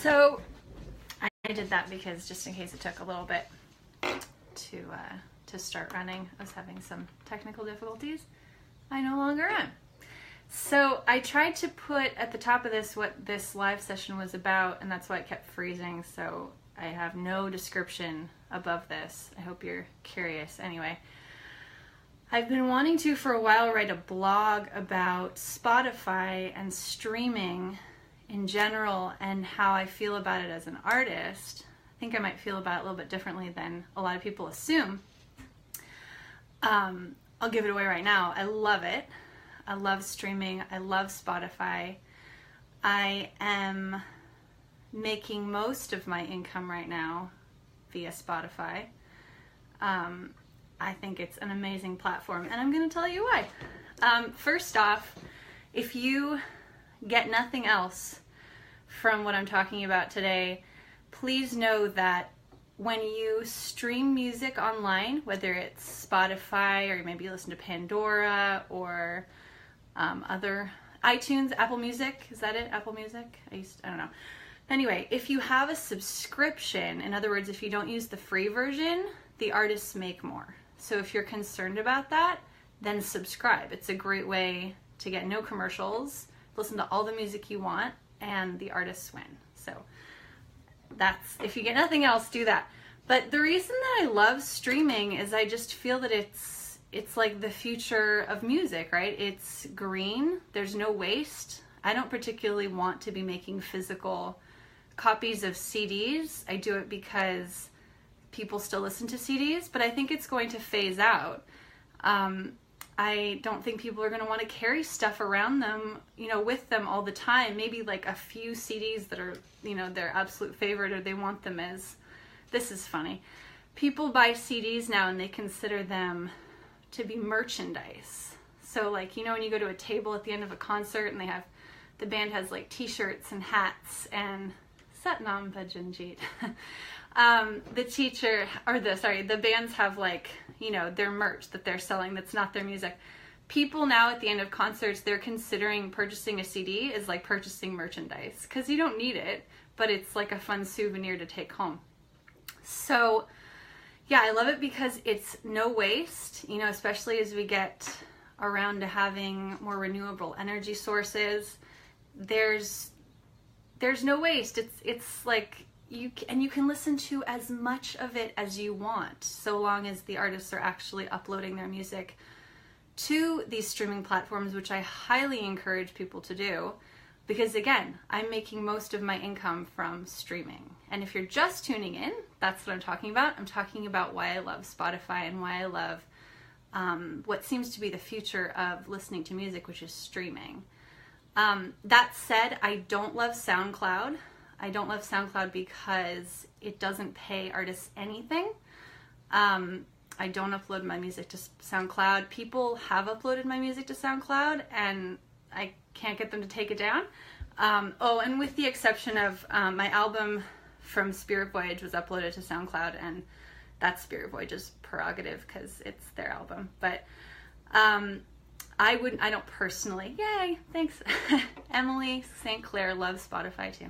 So I did that because just in case it took a little bit to start running, I was having some technical difficulties. I no longer am. So I tried to put at the top of this what this live session was about, and that's why it kept freezing. So I have no description above this. I hope you're curious. Anyway, I've been wanting to for a while write a blog about Spotify and streaming in general and how I feel about it as an artist. I think I might feel about it a little bit differently than a lot of people assume. I'll give it away right now. I love it. I love streaming. I love Spotify. I am making most of my income right now via Spotify. I think it's an amazing platform, and I'm going to tell you why. First off, if you get nothing else from what I'm talking about today, please know that when you stream music online, whether it's Spotify or maybe you listen to Pandora or other iTunes, Apple Music, is that it? Apple Music? I don't know. Anyway, if you have a subscription, in other words, if you don't use the free version, the artists make more. So if you're concerned about that, then subscribe. It's a great way to get no commercials, listen to all the music you want, and the artists win. So that's, if you get nothing else, do that. But the reason that I love streaming is I just feel that it's like the future of music, right? It's green, there's no waste. I don't particularly want to be making physical copies of CDs. I do it because people still listen to CDs, but I think it's going to phase out. I don't think people are going to want to carry stuff around them, with them all the time. Maybe like a few CDs that are, their absolute favorite, or they want them as, this is funny. People buy CDs now and they consider them to be merchandise. So like, when you go to a table at the end of a concert and the band has like t-shirts and hats and Satnam Bhajanjeet. The bands have like, their merch that they're selling that's not their music. People now at the end of concerts, they're considering purchasing a CD as like purchasing merchandise because you don't need it, but it's like a fun souvenir to take home. So yeah, I love it because it's no waste, especially as we get around to having more renewable energy sources. There's no waste. It's like you can listen to as much of it as you want, so long as the artists are actually uploading their music to these streaming platforms, which I highly encourage people to do, because again, I'm making most of my income from streaming. And if you're just tuning in, that's what I'm talking about. I'm talking about why I love Spotify and why I love what seems to be the future of listening to music, which is streaming. That said, I don't love SoundCloud. I don't love SoundCloud because it doesn't pay artists anything. I don't upload my music to SoundCloud. People have uploaded my music to SoundCloud and I can't get them to take it down. And with the exception of my album from Spirit Voyage was uploaded to SoundCloud, and that's Spirit Voyage's prerogative because it's their album. But I don't personally. Yay, thanks. Emily St. Clair loves Spotify too.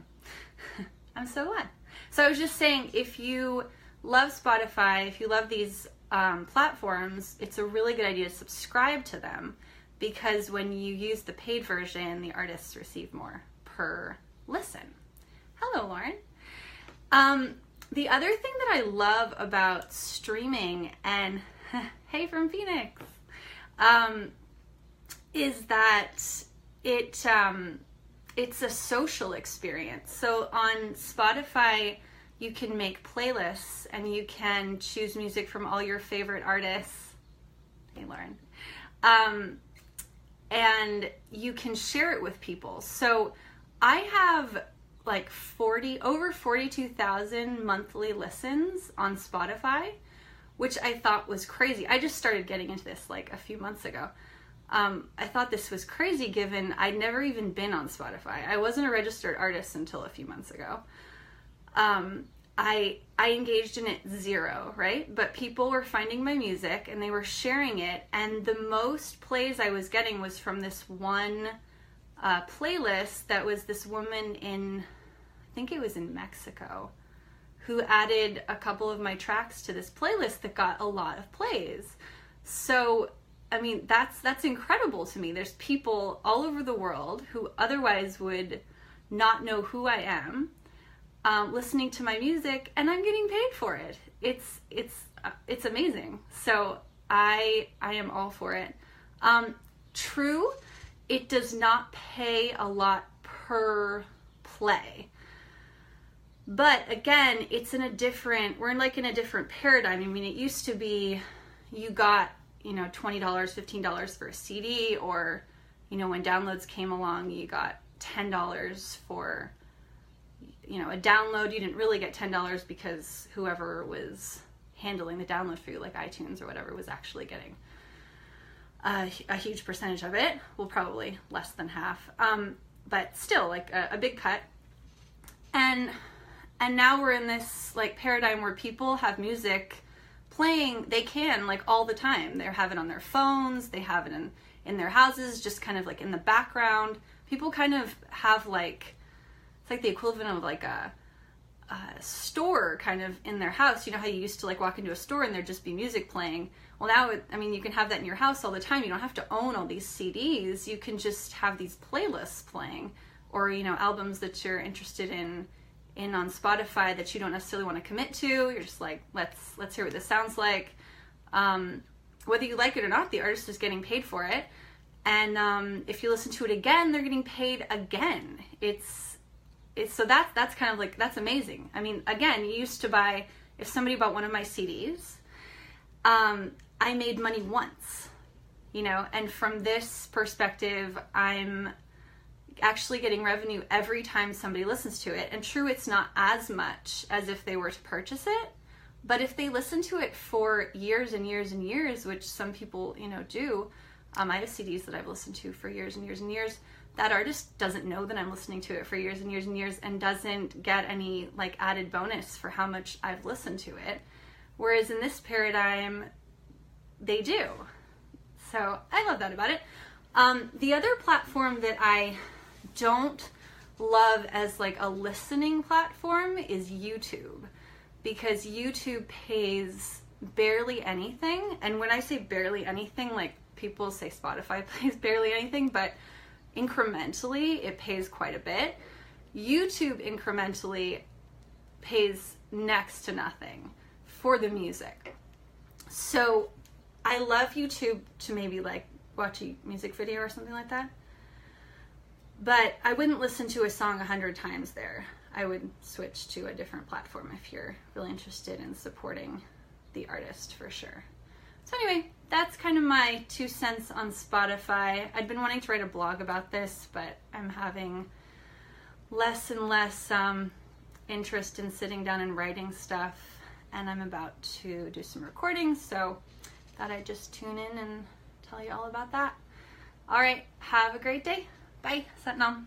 I'm so glad. So I was just saying, if you love Spotify, if you love these platforms, it's a really good idea to subscribe to them, because when you use the paid version, the artists receive more per listen. Hello, Lauren. The other thing that I love about streaming, and hey from Phoenix, is that it's a social experience. So on Spotify, you can make playlists and you can choose music from all your favorite artists. Hey, Lauren. And you can share it with people. So I have like over 42,000 monthly listens on Spotify, which I thought was crazy. I just started getting into this like a few months ago. I thought this was crazy given I'd never even been on Spotify. I wasn't a registered artist until a few months ago. I engaged in it zero, right? But people were finding my music and they were sharing it, and the most plays I was getting was from this one playlist that was this woman in think it was in Mexico, who added a couple of my tracks to this playlist that got a lot of plays. So, I mean, that's incredible to me. There's people all over the world who otherwise would not know who I am, listening to my music, and I'm getting paid for it. It's amazing. So I am all for it. True, it does not pay a lot per play. But again, we're in a different paradigm. I mean, it used to be you got, $20, $15 for a CD, or, when downloads came along, you got $10 for, a download. You didn't really get $10 because whoever was handling the download for you, like iTunes or whatever, was actually getting a huge percentage of it. Well, probably less than half. But still, like a big cut. And now we're in this like paradigm where people have music playing, they can, like, all the time. They have it on their phones, they have it in their houses, just kind of like in the background. People kind of have like, it's like the equivalent of like a store kind of in their house. You know how you used to like walk into a store and there'd just be music playing? Well, now, you can have that in your house all the time. You don't have to own all these CDs. You can just have these playlists playing, or, albums that you're interested in on Spotify that you don't necessarily want to commit to. You're just like, let's hear what this sounds like. Whether you like it or not, the artist is getting paid for it. And if you listen to it again, they're getting paid again. So that's kind of like, that's amazing. I mean, again, you used to buy, if somebody bought one of my CDs, I made money once, and from this perspective, I'm actually getting revenue every time somebody listens to it. And true, it's not as much as if they were to purchase it, but if they listen to it for years and years and years, which some people, do, I have CDs that I've listened to for years and years and years, that artist doesn't know that I'm listening to it for years and years and years, and doesn't get any like added bonus for how much I've listened to it. Whereas in this paradigm, they do. So I love that about it. The other platform that I don't love as like a listening platform is YouTube, because YouTube pays barely anything. And when I say barely anything, like people say Spotify pays barely anything, but incrementally it pays quite a bit. YouTube incrementally pays next to nothing for the music. So I love YouTube to maybe like watch a music video or something like that, but I wouldn't listen to a song 100 times there. I would switch to a different platform if you're really interested in supporting the artist, for sure. So anyway, that's kind of my 2 cents on Spotify. I'd been wanting to write a blog about this, but I'm having less and less interest in sitting down and writing stuff, and I'm about to do some recording, so thought I'd just tune in and tell you all about that. All right, have a great day. Bye. Satnam.